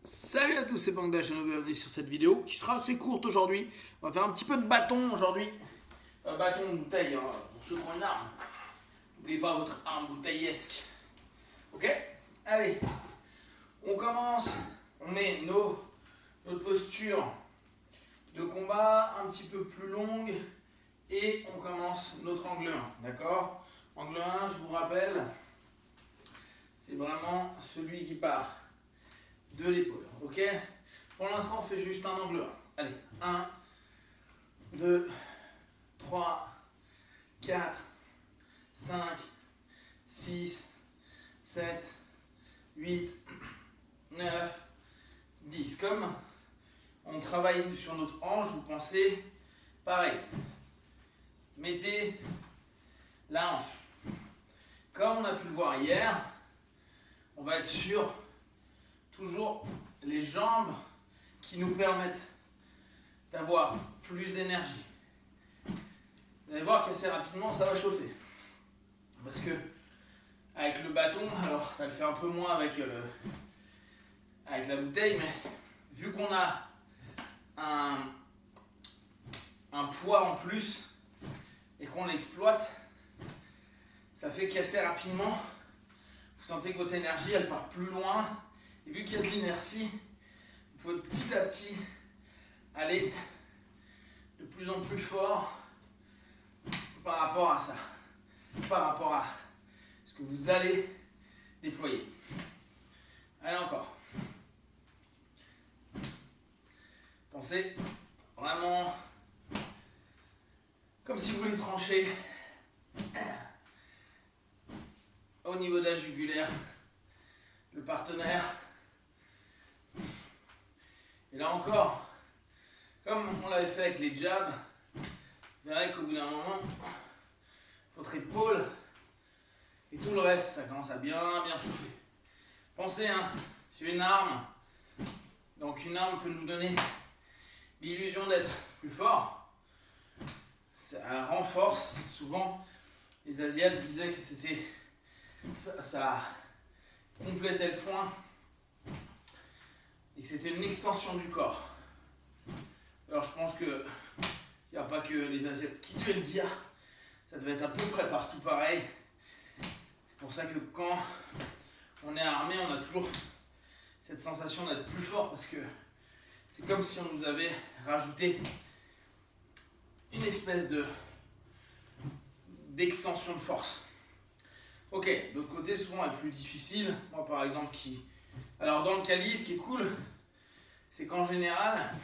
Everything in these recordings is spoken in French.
Salut à tous, c'est Bangladesh et bienvenue sur cette vidéo qui sera assez courte aujourd'hui. On va faire un petit peu de bâton aujourd'hui. Bâton de bouteille, hein, pour ceux qui ont une arme. N'oubliez pas votre arme bouteillesque. Ok? Allez, on commence. On met notre posture de combat un petit peu plus longue et on commence notre angle 1. D'accord? Angle 1, je vous rappelle, c'est vraiment celui qui part de l'épaule, ok? Pour l'instant, on fait juste un angle 1. Allez, 1, 2, 3, 4, 5, 6, 7, 8, 9, 10. Comme on travaille sur notre hanche, vous pensez pareil. Mettez la hanche. Comme on a pu le voir hier, on va être sur toujours les jambes qui nous permettent d'avoir plus d'énergie. Vous allez voir qu'assez rapidement ça va chauffer. Parce que avec le bâton, alors ça le fait un peu moins avec la bouteille, mais vu qu'on a un poids en plus et qu'on l'exploite, ça fait qu'assez rapidement, vous sentez que votre énergie elle part plus loin. Et vu qu'il y a de l'inertie, vous pouvez petit à petit aller de plus en plus fort par rapport à ça, par rapport à ce que vous allez déployer. Allez encore. Pensez vraiment comme si vous voulez trancher au niveau de la jugulaire, le partenaire. Et là encore, comme on l'avait fait avec les jabs, vous verrez qu'au bout d'un moment, votre épaule et tout le reste, ça commence à bien chauffer. Pensez, sur une arme, donc une arme peut nous donner l'illusion d'être plus fort. Ça renforce, souvent les Asiates disaient que c'était ça complétait le point et que c'était une extension du corps. Alors je pense que il n'y a pas que les Asiates qui devaient le dire, ça devait être à peu près partout pareil. C'est pour ça que quand on est armé, on a toujours cette sensation d'être plus fort parce que c'est comme si on nous avait rajouté une espèce d'extension de force. Ok, de l'autre côté, souvent est plus difficile. Moi par exemple, alors dans le Kali, ce qui est cool, c'est qu'en général,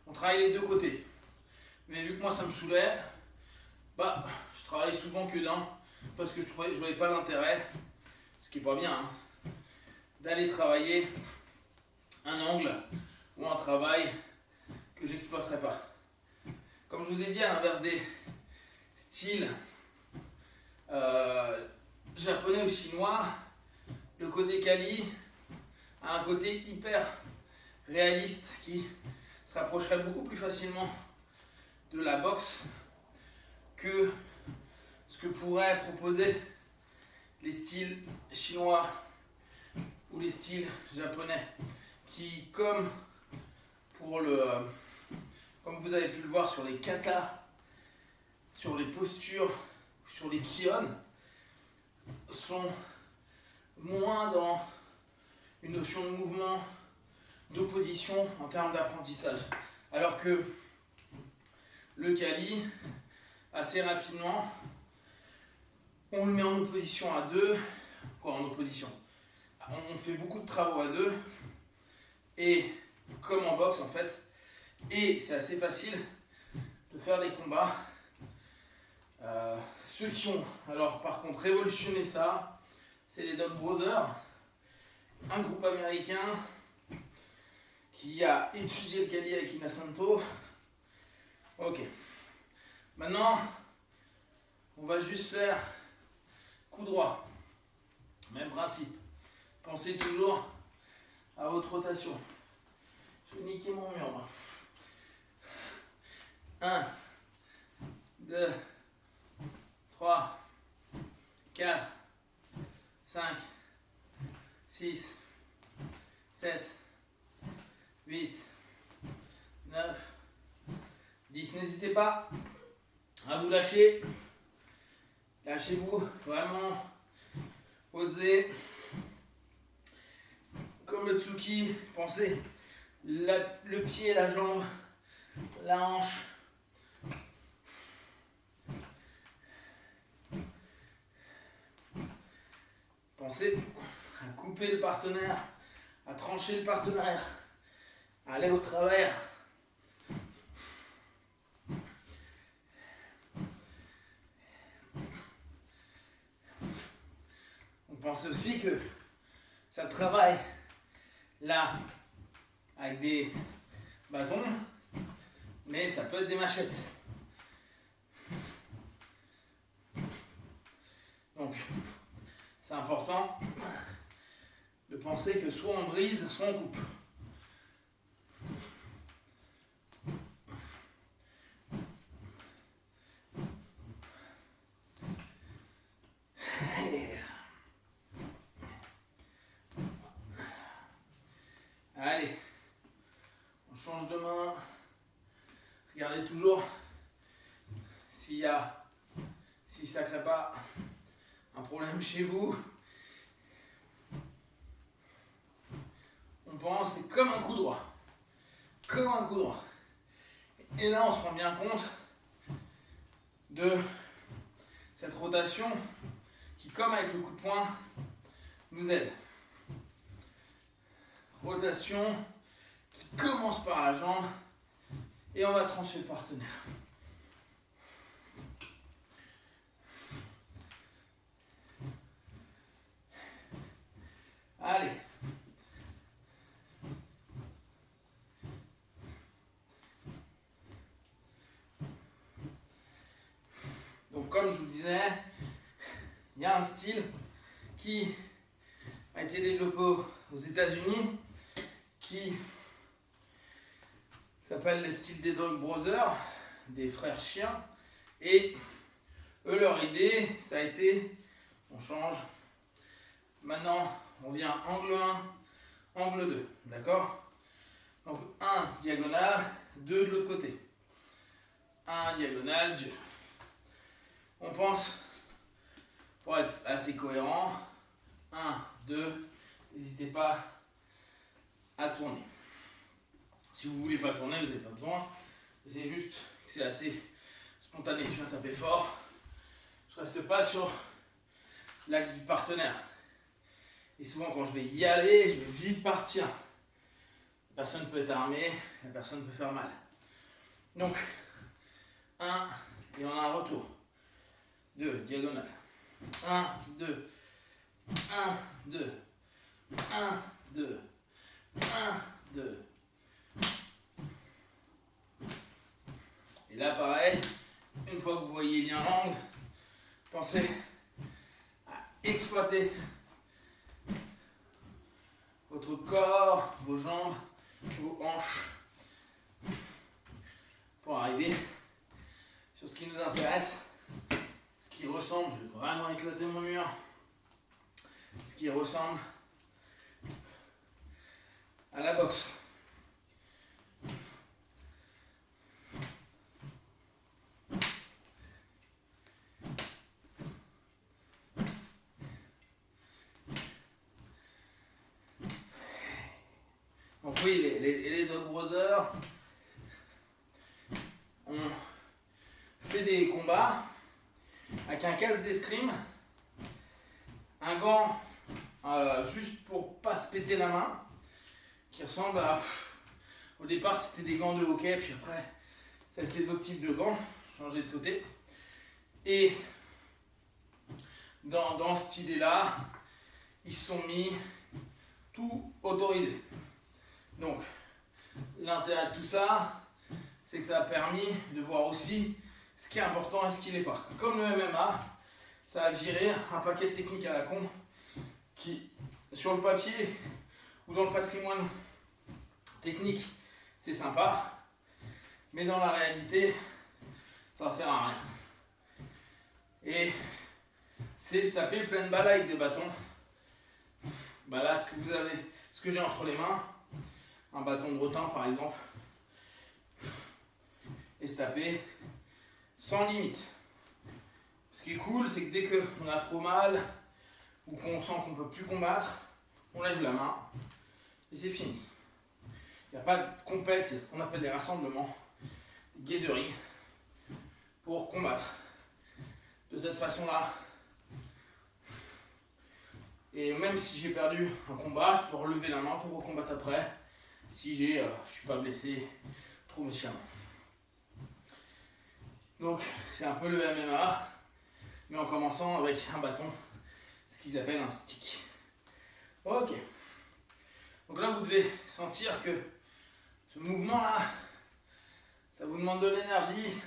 on travaille les deux côtés. Mais vu que moi ça me saoulait, je travaille souvent que d'un, parce que je voyais pas l'intérêt, ce qui est pas bien, d'aller travailler un angle ou un travail que j'exploiterais pas. Comme je vous ai dit, à l'inverse des styles japonais ou chinois, le côté Kali a un côté hyper réaliste qui se rapprocherait beaucoup plus facilement de la boxe que ce que pourraient proposer les styles chinois ou les styles japonais qui, comme vous avez pu le voir sur les katas, sur les postures, sur les kions, sont moins dans une notion de mouvement, d'opposition en termes d'apprentissage. Alors que le Kali, assez rapidement, on le met en opposition à deux. En opposition. On fait beaucoup de travaux à deux. Et comme en boxe en fait. Et c'est assez facile de faire des combats. Ceux qui ont, alors par contre, révolutionné ça, c'est les Dog Brothers, un groupe américain qui a étudié le Kali avec Inasanto. Ok. Maintenant, on va juste faire coup droit. Même principe. Pensez toujours à votre rotation. Je vais niquer mon mur, moi. 1, 2, 3, 4, 5, 6, 7, 8, 9, 10. N'hésitez pas à vous lâcher. Lâchez-vous, vraiment. Osez. Comme le Tsuki, pensez le pied, la jambe, la hanche. Pensez à couper le partenaire, à trancher le partenaire, à aller au travers. On pense aussi que ça travaille là avec des bâtons, mais ça peut être des machettes. Donc, c'est important de penser que soit on brise, soit on coupe. Allez, on change de main. Regardez toujours si ça ne crée pas un problème chez vous. On pense c'est comme un coup droit. Comme un coup droit. Et là, on se rend bien compte de cette rotation qui, comme avec le coup de poing, nous aide. Rotation qui commence par la jambe et on va trancher le partenaire. Allez. Donc comme je vous disais, il y a un style qui a été développé aux États-Unis qui s'appelle le style des Dog Brothers, des frères chiens. Et eux, leur idée, ça a été, on change. Maintenant, on vient angle 1, angle 2, d'accord? Donc 1 diagonal, 2 de l'autre côté. 1 diagonal, 2. On pense, pour être assez cohérent, 1, 2, n'hésitez pas à tourner. Si vous ne voulez pas tourner, vous n'avez pas besoin. C'est juste que c'est assez spontané. Je viens taper fort. Je ne reste pas sur l'axe du partenaire. Et souvent, quand je vais y aller, je vais vite partir. La personne peut être armée, la personne peut faire mal. Donc, 1, et on a un retour. 2, diagonale. 1, 2, 1, 2, 1, 2, 1, 2. Et là, pareil, une fois que vous voyez bien l'angle, pensez à exploiter votre corps, vos jambes, vos hanches pour arriver sur ce qui nous intéresse, ce qui ressemble, je vais vraiment éclater mon mur, ce qui ressemble à la boxe. Donc oui, les Dog Brothers ont fait des combats avec un casque d'escrime, un gant juste pour pas se péter la main, qui ressemble à... Au départ c'était des gants de hockey, puis après ça a été d'autres types de gants, changé de côté. Et dans cette idée-là, ils se sont mis tout autorisé. Donc, l'intérêt de tout ça, c'est que ça a permis de voir aussi ce qui est important et ce qui n'est pas. Comme le MMA, ça a viré un paquet de techniques à la con qui, sur le papier ou dans le patrimoine technique, c'est sympa, mais dans la réalité, ça ne sert à rien. Et c'est se taper plein de balles avec des bâtons. Bah là, ce que j'ai entre les mains, un bâton de rotin par exemple, et se taper sans limite. Ce qui est cool, c'est que dès qu'on a trop mal ou qu'on sent qu'on ne peut plus combattre, on lève la main et c'est fini. Il n'y a pas de compète, c'est ce qu'on appelle des rassemblements, des gathering, pour combattre de cette façon-là. Et même si j'ai perdu un combat, je peux relever la main pour recombattre après, si je ne suis pas blessé trop méchamment. Donc c'est un peu le MMA, mais en commençant avec un bâton, ce qu'ils appellent un stick. Ok. Donc là, vous devez sentir que ce mouvement-là, ça vous demande de l'énergie,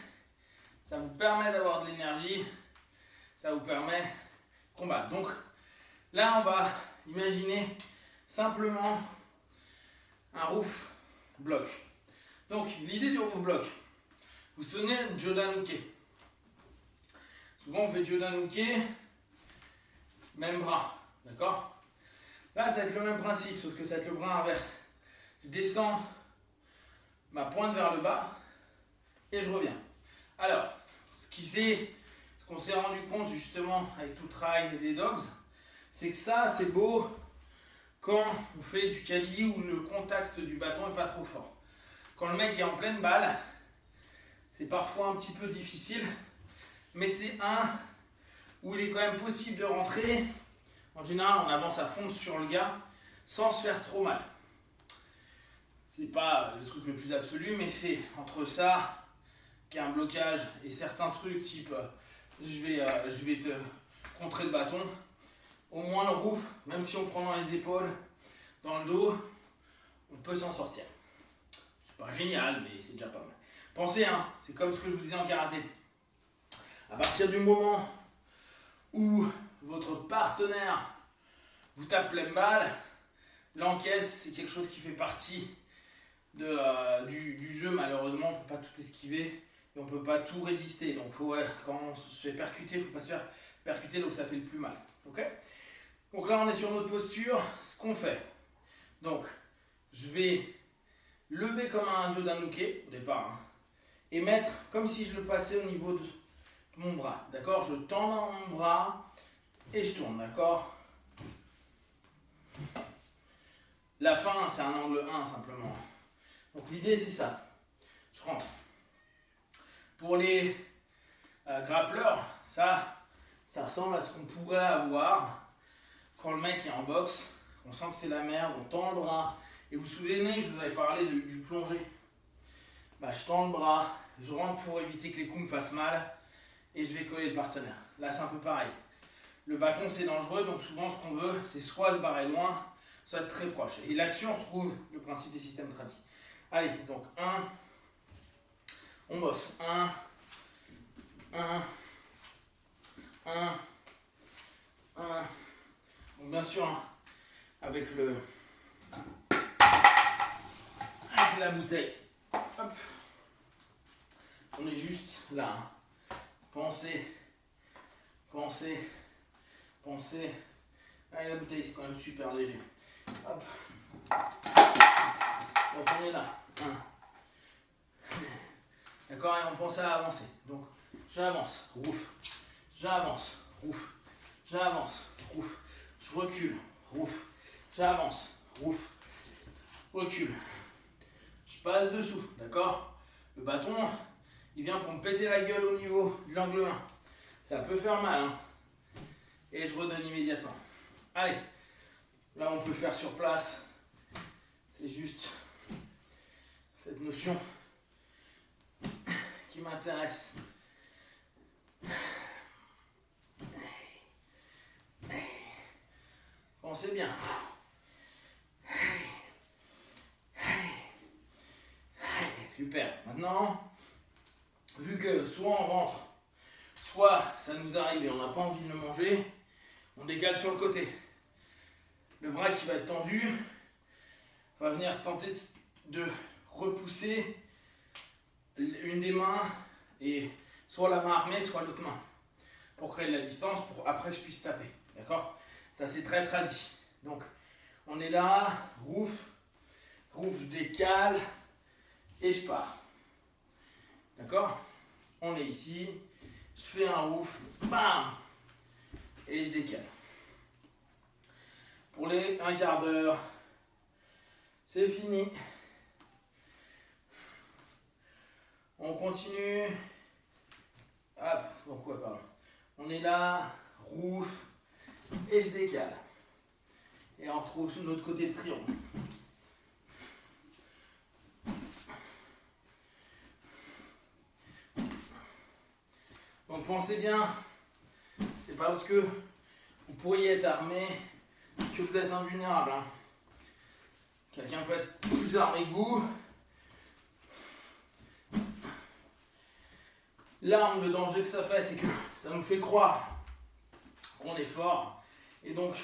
ça vous permet d'avoir de l'énergie, ça vous permet de combattre. Donc là, on va imaginer simplement un roof block. Donc l'idée du roof block, vous vous souvenez de Jodanuke. Souvent on fait Jodanuke, même bras, d'accord? Là, ça va être le même principe, sauf que ça va être le bras inverse. Je descends ma pointe vers le bas et je reviens. Alors, ce qu'on s'est rendu compte justement avec tout le travail des dogs, c'est que ça, c'est beau quand on fait du quali où le contact du bâton n'est pas trop fort. Quand le mec est en pleine balle, c'est parfois un petit peu difficile, mais c'est un où il est quand même possible de rentrer. En général, on avance à fond sur le gars sans se faire trop mal. C'est pas le truc le plus absolu, mais c'est entre ça, qui est un blocage, et certains trucs type je vais te contrer le bâton. Au moins le roof, même si on prend dans les épaules, dans le dos, on peut s'en sortir. C'est pas génial, mais c'est déjà pas mal. Pensez, c'est comme ce que je vous disais en karaté. À partir du moment où votre partenaire vous tape pleine balle, l'encaisse, c'est quelque chose qui fait partie du jeu. Malheureusement, on ne peut pas tout esquiver et on ne peut pas tout résister. Donc quand on se fait percuter, il ne faut pas se faire percuter, donc ça fait le plus mal. Okay, donc là, on est sur notre posture. Ce qu'on fait, donc je vais lever comme un Jodanuke au départ, et mettre comme si je le passais au niveau de mon bras. D'accord? Je tends dans mon bras et je tourne. D'accord? La fin, c'est un angle 1 simplement. Donc l'idée, c'est ça. Je rentre. Pour les grappleurs, ça ressemble à ce qu'on pourrait avoir quand le mec est en boxe. On sent que c'est la merde, on tend le bras. Et vous vous souvenez, je vous avais parlé du plongé. Je tends le bras, je rentre pour éviter que les coups me fassent mal et je vais coller le partenaire. Là, c'est un peu pareil. Le bâton, c'est dangereux, donc souvent, ce qu'on veut, c'est soit se barrer loin, soit être très proche. Et là-dessus, on retrouve le principe des systèmes tradis. Allez, donc 1, on bosse. 1, 1, 1, 1. Donc bien sûr, avec la bouteille. Hop. On est juste là. Pensez. Allez, la bouteille, c'est quand même super léger. Hop. Donc on est là. D'accord, et on pense à avancer. Donc j'avance, rouf. J'avance, rouf. J'avance, rouf. Je recule, rouf. J'avance, rouf. Recule. Je passe dessous, d'accord? Le bâton, il vient pour me péter la gueule au niveau de l'angle 1. Ça peut faire mal, Et je redonne immédiatement. Allez, là on peut le faire sur place. C'est juste cette notion qui m'intéresse. Pensez bien. Super. Maintenant, vu que soit on rentre, soit ça nous arrive et on n'a pas envie de le manger, on décale sur le côté. Le bras qui va être tendu va venir tenter de repousser une des mains, et soit la main armée, soit l'autre main, pour créer de la distance, pour après que je puisse taper. D'accord? Ça, c'est très tradit. Donc, on est là, rouf, je décale et je pars. D'accord? On est ici, je fais un roof, bam, et je décale. Pour les 1/4 d'heure, c'est fini. On continue. Hop, pourquoi pas. On est là, roof, et je décale. Et on retrouve sur notre côté de triangle. Donc pensez bien, c'est pas parce que vous pourriez être armé que vous êtes invulnérable. Hein. Quelqu'un peut être plus armé que vous. L'arme, le danger que ça fait, c'est que ça nous fait croire qu'on est fort. Et donc,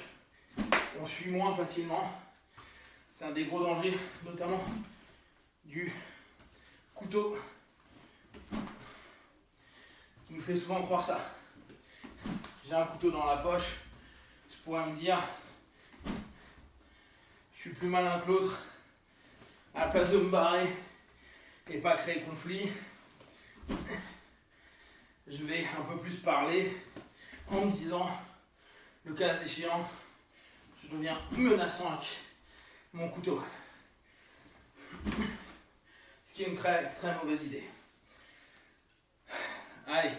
on fuit moins facilement. C'est un des gros dangers, notamment du couteau, qui nous fait souvent croire ça. J'ai un couteau dans la poche, je pourrais me dire, je suis plus malin que l'autre, à la place de me barrer et pas créer conflit, je vais un peu plus parler en me disant, le cas échéant, je deviens menaçant avec mon couteau. Ce qui est une très très mauvaise idée. Allez,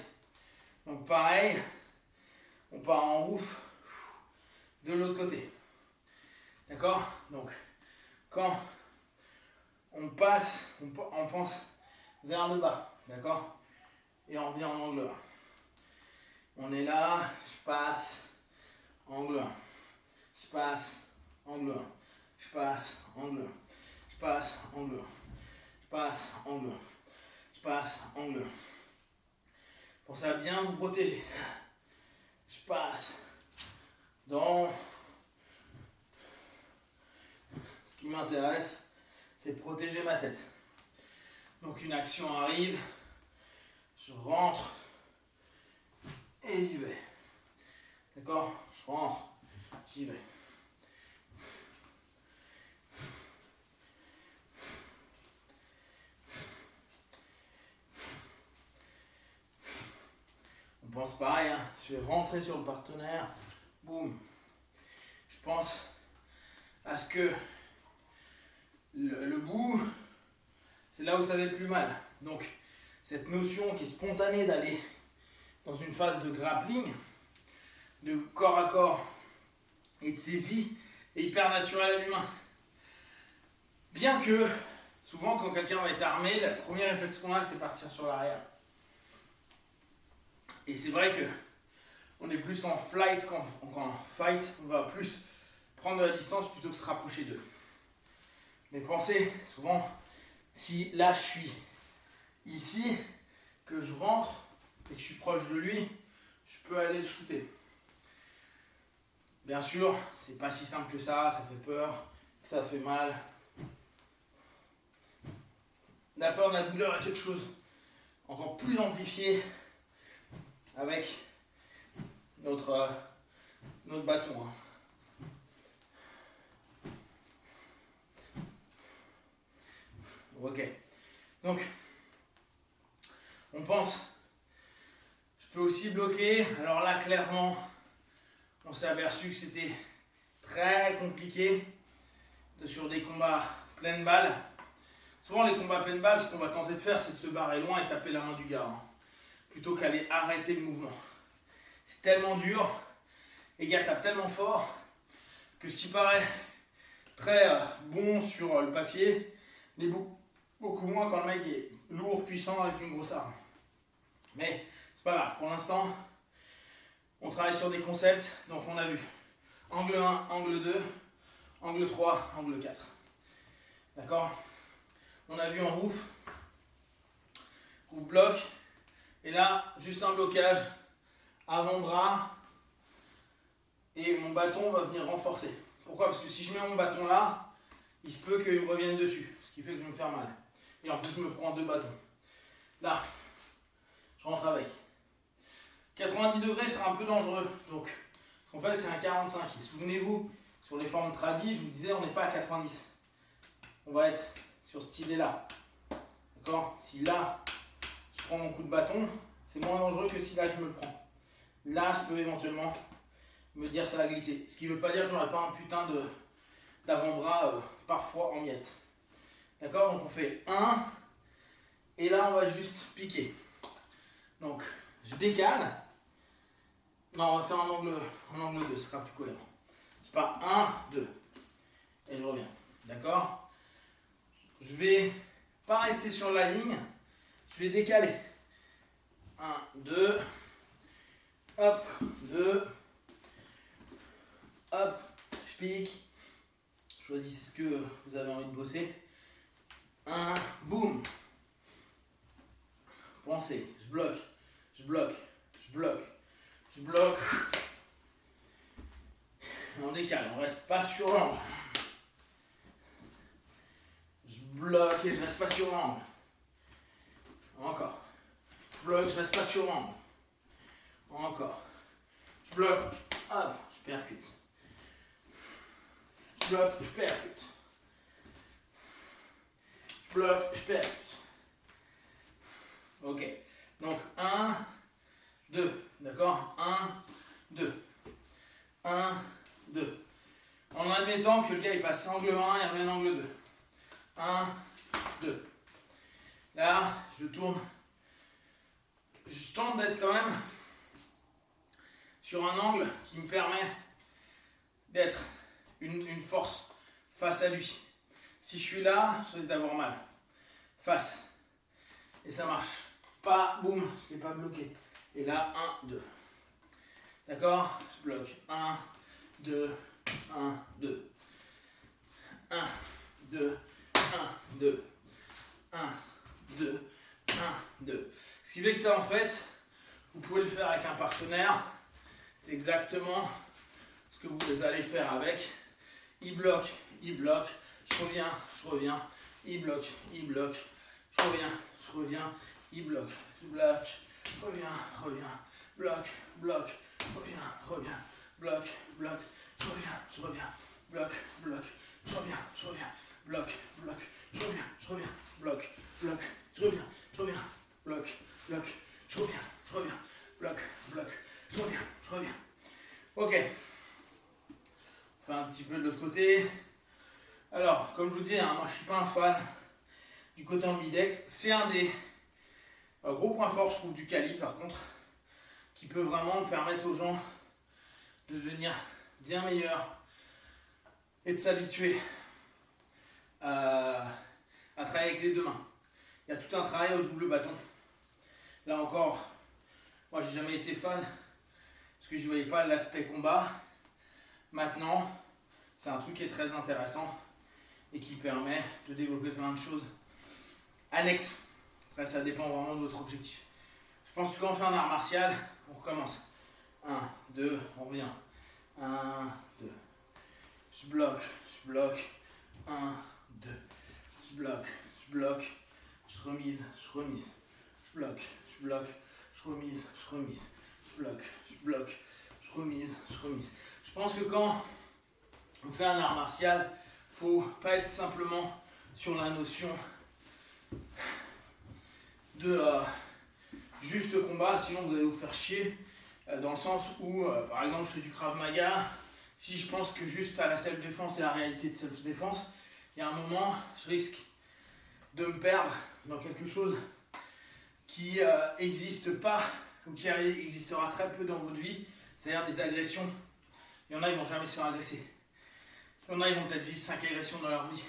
donc pareil, on part en roof de l'autre côté. D'accord? Donc, quand on passe, on pense vers le bas. D'accord? Et on revient en angle 1. On est là, je passe, angle 1. Je passe, angle 1. Je passe, angle 1. Je passe, angle 1. Je passe, angle 1. Je passe, angle 1. Pensez à bien vous protéger. Je passe dans... Ce qui m'intéresse, c'est protéger ma tête. Donc une action arrive, je rentre et j'y vais. D'accord? Je rentre, j'y vais. On pense pareil, hein. Je vais rentrer sur le partenaire, boum. Je pense à ce que le bout, c'est là où ça fait le plus mal. Donc, cette notion qui est spontanée d'aller dans une phase de grappling, de corps à corps et de saisie, est hyper naturelle à l'humain. Bien que, souvent, quand quelqu'un va être armé, le premier réflexe qu'on a, c'est partir sur l'arrière. Et c'est vrai que on est plus en flight qu'en fight, on va plus prendre de la distance plutôt que se rapprocher d'eux. Mais pensez, souvent, si là je suis ici, que je rentre et que je suis proche de lui, je peux aller le shooter. Bien sûr, c'est pas si simple que ça fait peur, ça fait mal. La peur de la douleur est quelque chose encore plus amplifié avec notre bâton. Hein. Ok. Donc, on pense, je peux aussi bloquer. Alors là, clairement, on s'est aperçu que c'était très compliqué sur des combats pleine balle. Souvent, les combats pleine balle, ce qu'on va tenter de faire, c'est de se barrer loin et taper la main du gars. Hein, plutôt qu'aller arrêter le mouvement. C'est tellement dur, les gars tapent tellement fort, que ce qui paraît très bon sur le papier, l'est beaucoup moins quand le mec est lourd, puissant, avec une grosse arme. Mais c'est pas grave, pour l'instant, on travaille sur des concepts, donc on a vu angle 1, angle 2, angle 3, angle 4. D'accord? On a vu en roof bloc, et là, juste un blocage, avant-bras, et mon bâton va venir renforcer. Pourquoi? Parce que si je mets mon bâton là, il se peut qu'il me revienne dessus, ce qui fait que je vais me faire mal. Et en plus, je me prends 2 bâtons. Là, je rentre avec. 90 degrés sera un peu dangereux, donc ce qu'on fait, c'est un 45. Et souvenez-vous, sur les formes tradies, je vous disais, on n'est pas à 90. On va être sur cette idée-là. D'accord? Si là, je prends mon coup de bâton, c'est moins dangereux que si là, je me le prends. Là, je peux éventuellement me dire ça va glisser. Ce qui ne veut pas dire que j'aurai pas un putain d'avant-bras parfois en miettes. D'accord? Donc on fait 1. Et là, on va juste piquer. Donc, je décale. Non, on va faire un angle 2, ce sera plus cohérent. C'est pas 1, 2. Et je reviens. D'accord? Je vais pas rester sur la ligne. Je vais décaler. 1, 2. Hop, 2. Hop, je pique. Choisissez ce que vous avez envie de bosser. 1, boum. Pensez, je bloque, je bloque, je bloque, je bloque. Et on décale, on reste pas sur l'angle. Je bloque et je reste pas sur l'angle. Encore. Je bloque, je reste pas sur l'angle. Encore. Je bloque, hop, je percute. Je bloque, je percute. Je bloque, je percute. Ok. Donc 1, 2. D'accord? 1, 2. 1, 2. En admettant que le gars il passe angle 1 et revient angle 2. 1, 2. Là, je tourne. Je tente d'être quand même sur un angle qui me permet d'être une force face à lui. Si je suis là, je risque d'avoir mal. Face. Et ça marche. Pas, boum, je ne l'ai pas bloqué. Et là, 1, 2. D'accord? Je bloque. 1, 2, 1, 2. 1, 2, 1, 2. 1, 2, 1, 2. Ce qui fait que ça, en fait, vous pouvez le faire avec un partenaire. C'est exactement ce que vous allez faire avec. Il bloque, je reviens, il bloque, je reviens, il bloque, je reviens, bloque, reviens, bloque, je reviens, bloque, je reviens, bloque, je reviens, bloque, je reviens, bloque, je reviens, bloque, je reviens. Ok. On fait un petit peu de l'autre côté. Alors, comme je vous dis, moi je ne suis pas un fan du côté ambidex. C'est un des gros points forts, je trouve, du Kali, par contre, qui peut vraiment permettre aux gens de devenir bien meilleurs et de s'habituer à travailler avec les deux mains. Il y a tout un travail au double bâton. Là encore, moi j'ai jamais été fan parce que je ne voyais pas l'aspect combat. Maintenant, c'est un truc qui est très intéressant et qui permet de développer plein de choses annexes. Après, ça dépend vraiment de votre objectif. Je pense que quand on fait un art martial, on recommence. 1, 2, on revient. 1, 2. Je bloque. 1, 2. Je bloque. Je remise. Je bloque. Je remise. Je bloque. Je remise. Je pense que quand on fait un art martial, il ne faut pas être simplement sur la notion de juste combat, sinon vous allez vous faire chier, dans le sens où, par exemple, je fais du Krav Maga, si je pense que juste à la self-défense et la réalité de self-défense, il y a un moment, je risque de me perdre dans quelque chose qui n'existe pas, ou qui existera très peu dans votre vie, c'est-à-dire des agressions. Il y en a, ils ne vont jamais se faire agresser. Il y en a, ils vont peut-être vivre 5 agressions dans leur vie.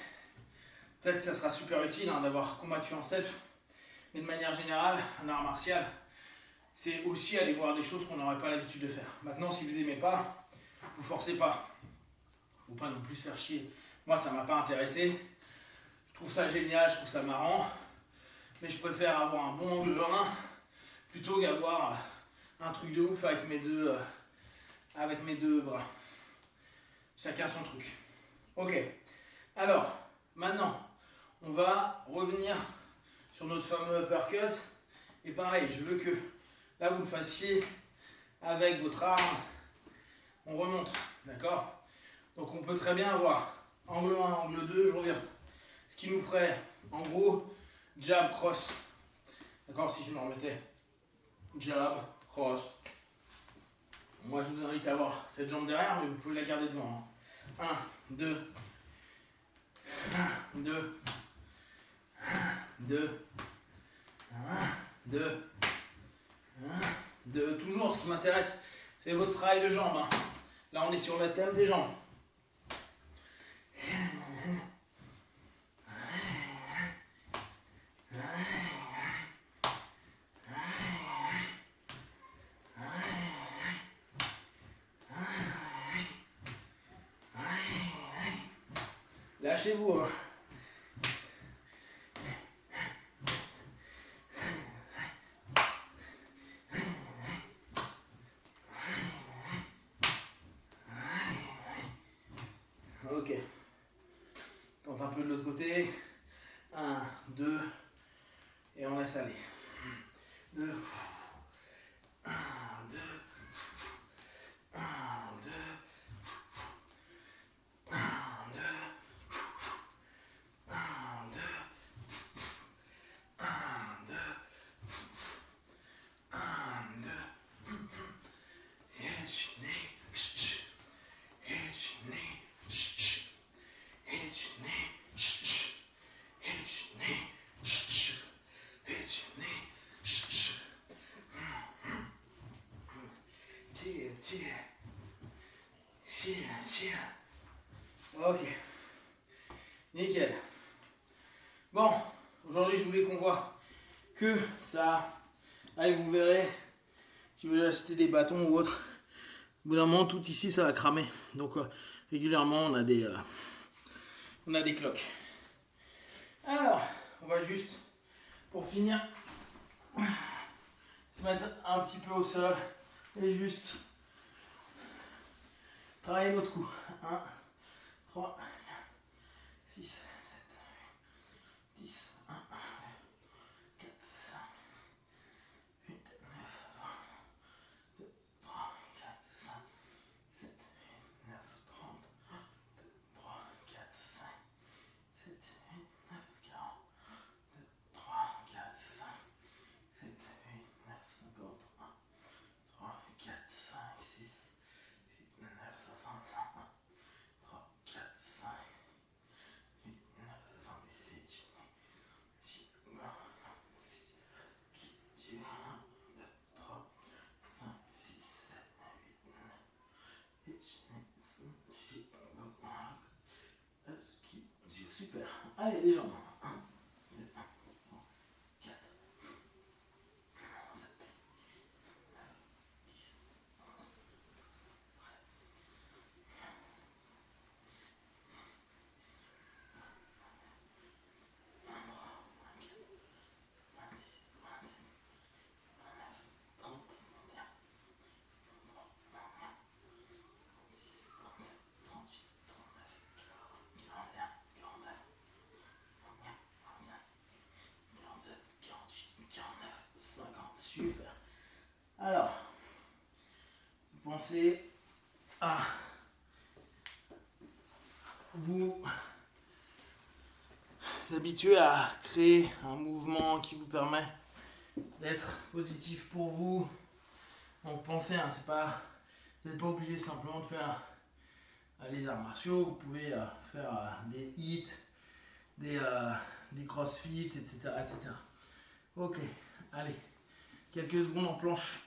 Peut-être que ça sera super utile d'avoir combattu en self, mais de manière générale, un art martial, c'est aussi aller voir des choses qu'on n'aurait pas l'habitude de faire. Maintenant, si vous n'aimez pas, vous ne forcez pas. Il ne faut pas non plus se faire chier. Moi, ça ne m'a pas intéressé. Je trouve ça génial, je trouve ça marrant, mais je préfère avoir un bon angle 1 plutôt qu'avoir un truc de ouf avec mes deux bras. Chacun son truc. Ok. Alors, maintenant, on va revenir sur notre fameux uppercut. Et pareil, je veux que là, vous le fassiez avec votre arme. On remonte, d'accord? Donc, on peut très bien avoir angle 1, angle 2, je reviens. Ce Ce qui nous ferait, en gros, jab, cross. D'accord, si je me remettais jab, cross. Moi, je vous invite à avoir cette jambe derrière, mais vous pouvez la garder devant. 1, 2, 1, 2, 2, 1, 2, 1, 2. Toujours, ce qui m'intéresse, c'est votre travail de jambes. Là, on est sur le thème des jambes. Lâchez-vous. Ok. Tente un peu de l'autre côté. 1, 2. Et on laisse aller. 2. 1, 2. 1, 2. 1, 2. 1, 2. 1, 2. 1, 2. Hitch, knee. Hitch, knee. Hitch, knee. Hitch, knee. Hitch, knee. Tire. Ok. Nickel. Bon, aujourd'hui je voulais qu'on voit que ça. Allez, vous verrez, si vous voulez acheter des bâtons ou autre, au bout d'un moment, tout ici, ça va cramer. Donc, régulièrement, on a des cloques. Alors, on va juste, pour finir, se mettre un petit peu au sol et juste travailler notre cou. 1, 3, 6, 7, 10, 1, 4, 5, 8, 9, 3, 4, 5, 7, 8, 9, 30, 2, 3, 4, 5, 7, 8, 9, 40, 2, 3, 4, 5, 7, 8, 9, 50, 1, 3, 4, 5, 6, 8, 9, 61, 3, 4, 5, 8, 9, 78, 6, 9, 6, 1, 2, 3, 5, 6, 7, 8, 9, 10, super. Allez, les jambes. 1, 2, 3, 4, 7, 9, 10, 11, 50. Super. Alors, pensez à vous habituer à créer un mouvement qui vous permet d'être positif pour vous. Donc pensez, hein, vous n'êtes pas obligé simplement de faire les arts martiaux, vous pouvez faire des hits, des crossfit, etc., etc. Ok, allez, quelques secondes en planche.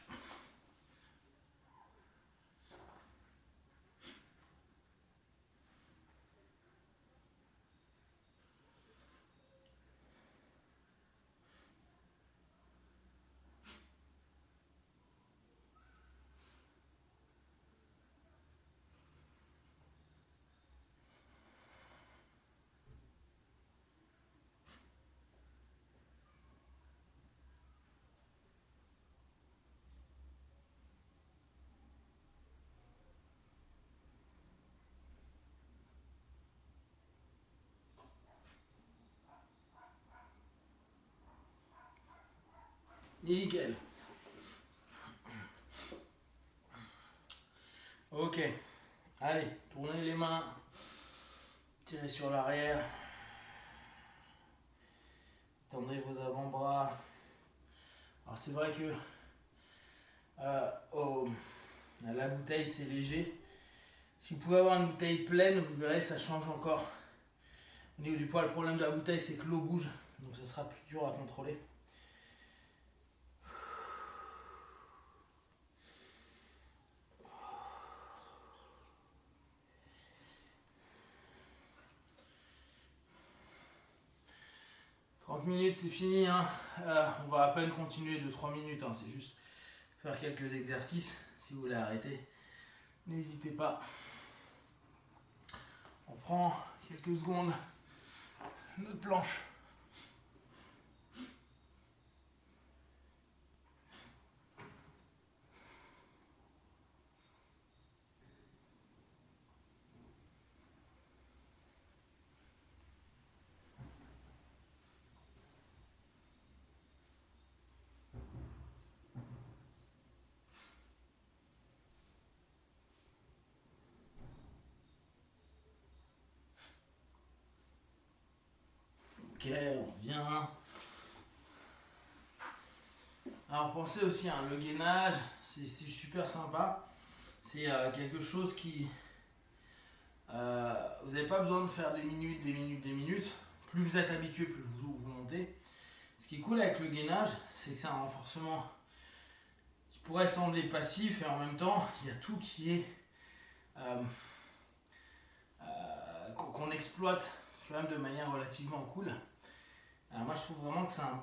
Nickel. Ok, allez, tournez les mains, tirez sur l'arrière. Alors c'est vrai que la bouteille c'est léger. Si vous pouvez avoir une bouteille pleine, vous verrez ça change encore. Au niveau du poids, le problème de la bouteille c'est que l'eau bouge, donc ça sera plus dur à contrôler. Minutes c'est fini, hein. On va à peine continuer de 3 minutes, hein. C'est juste faire quelques exercices. Si vous voulez arrêter, n'hésitez pas. On prend quelques secondes notre planche. Ok, on revient. Alors pensez aussi, hein, le gainage, c'est super sympa. C'est quelque chose qui... vous n'avez pas besoin de faire des minutes, des minutes, des minutes. Plus vous êtes habitué, plus vous montez. Ce qui est cool avec le gainage, c'est que c'est un renforcement qui pourrait sembler passif et en même temps, il y a tout qui est... qu'on exploite quand même de manière relativement cool. Moi je trouve vraiment que c'est un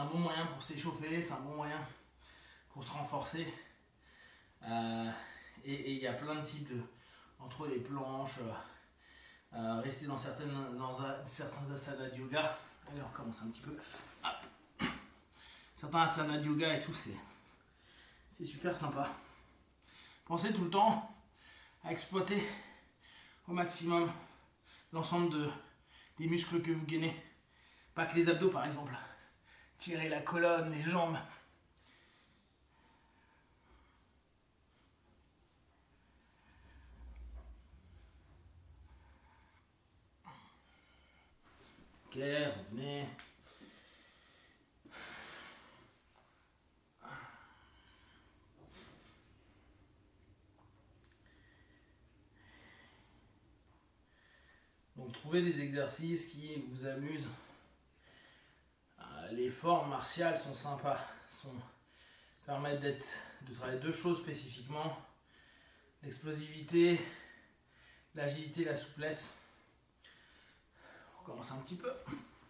bon moyen pour s'échauffer, c'est un bon moyen pour se renforcer. Et il y a plein de types entre les planches, rester dans certains asanas de yoga. Allez, on recommence un petit peu. Hop. Certains asanas de yoga et tout, c'est super sympa. Pensez tout le temps à exploiter au maximum l'ensemble des muscles que vous gainez. Pas que les abdos par exemple. Tirez la colonne, les jambes. Ok, revenez. Donc trouvez des exercices qui vous amusent. Les formes martiales sont sympas, permettent de travailler deux choses spécifiquement, l'explosivité, l'agilité, la souplesse. On recommence un petit peu.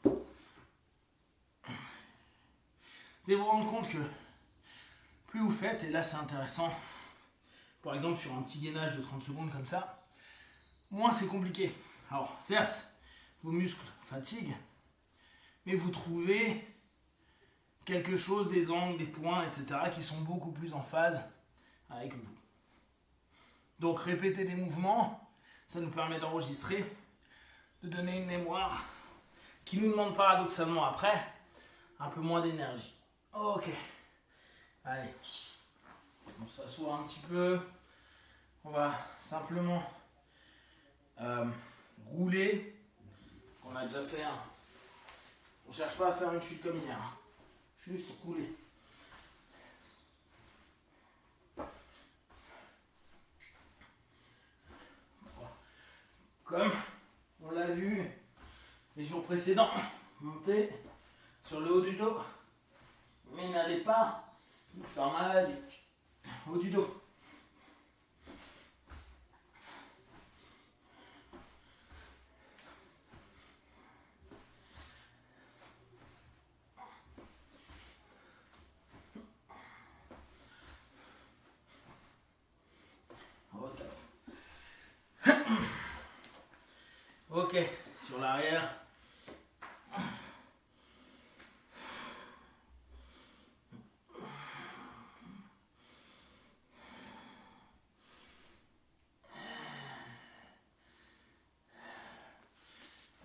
Vous allez vous rendre compte que plus vous faites, et là c'est intéressant, par exemple sur un petit gainage de 30 secondes comme ça, moins c'est compliqué. Alors certes, vos muscles fatiguent, mais vous trouvez quelque chose, des angles, des points, etc. qui sont beaucoup plus en phase avec vous. Donc répéter des mouvements, ça nous permet d'enregistrer, de donner une mémoire qui nous demande paradoxalement après un peu moins d'énergie. Ok, allez, on s'assoit un petit peu, on va simplement rouler, on a déjà fait un. On ne cherche pas à faire une chute comme hier, hein. Juste rouler. Comme on l'a vu les jours précédents, monter sur le haut du dos, mais n'allez pas vous faire mal au haut du dos. Ok, sur l'arrière.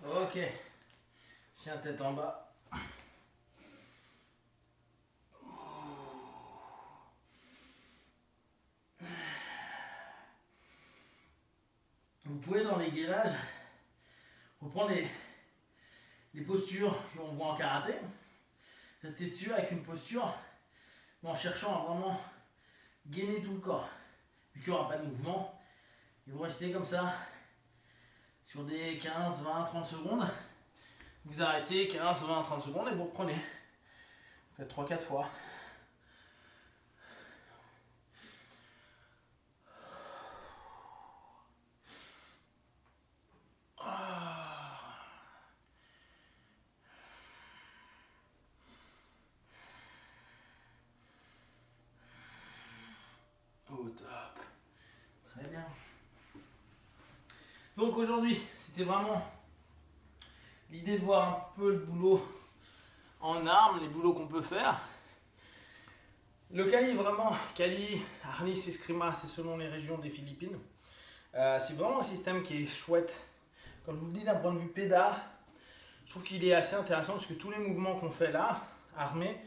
Ok, chien tête en bas. Vous pouvez dans les gainages reprendre les postures qu'on voit en karaté. restez dessus avec une posture, mais en cherchant à vraiment gainer tout le corps. Vu qu'il n'y aura pas de mouvement, et vous restez comme ça sur des 15, 20, 30 secondes. Vous arrêtez 15, 20, 30 secondes et vous reprenez. Vous faites 3-4 fois. Au top. Très bien. Donc aujourd'hui, c'était vraiment l'idée de voir un peu le boulot en armes, les boulots qu'on peut faire. Le Kali, vraiment, Kali, Arnis, Eskrima, c'est selon les régions des Philippines. C'est vraiment un système qui est chouette. Comme je vous le dis, d'un point de vue PEDA, je trouve qu'il est assez intéressant parce que tous les mouvements qu'on fait là, armés,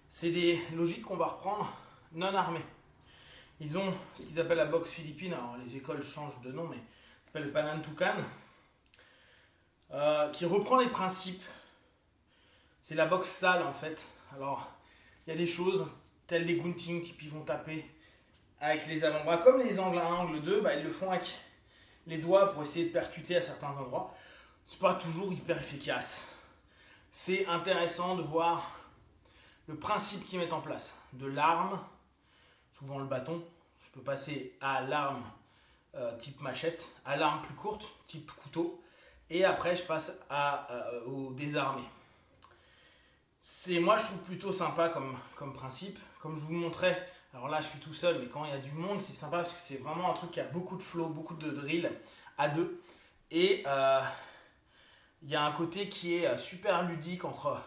c'est des logiques qu'on va reprendre non armées. Ils ont ce qu'ils appellent la boxe philippine, alors les écoles changent de nom, mais ça s'appelle le Panantukan, qui reprend les principes. C'est la boxe sale en fait. Alors, il y a des choses telles les gunting, type ils vont taper avec les avant-bras, comme les angles 1, angle 2, ils le font avec les doigts pour essayer de percuter à certains endroits. C'est pas toujours hyper efficace. C'est intéressant de voir le principe qu'ils mettent en place. De l'arme, souvent le bâton, je peux passer à l'arme type machette, à l'arme plus courte, type couteau, et après je passe au désarmé. Moi je trouve plutôt sympa comme principe. Comme je vous montrais, alors là je suis tout seul, mais quand il y a du monde c'est sympa parce que c'est vraiment un truc qui a beaucoup de flow, beaucoup de drill à deux. Et il y a un côté qui est super ludique entre...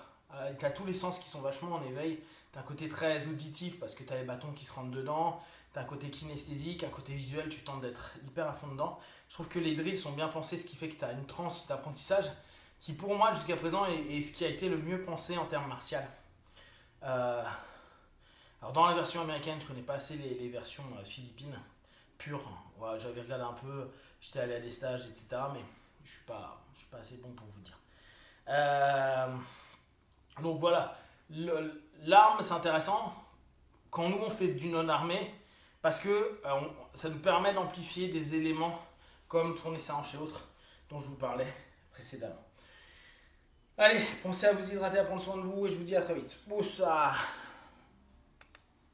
tu as tous les sens qui sont vachement en éveil. Tu as un côté très auditif parce que tu as les bâtons qui se rentrent dedans. Tu as un côté kinesthésique, un côté visuel, tu tentes d'être hyper à fond dedans. Je trouve que les drills sont bien pensés, ce qui fait que tu as une transe d'apprentissage qui pour moi jusqu'à présent est ce qui a été le mieux pensé en termes martial. Alors dans la version américaine, je connais pas assez les versions philippines pures. Ouais, j'avais regardé un peu, j'étais allé à des stages, etc. Mais je suis pas assez bon pour vous dire. Donc voilà, l'arme c'est intéressant quand nous on fait du non-armé parce que ça nous permet d'amplifier des éléments comme tourner sa hanche et autres dont je vous parlais précédemment. Allez, pensez à vous hydrater, à prendre soin de vous et je vous dis à très vite. Oussa.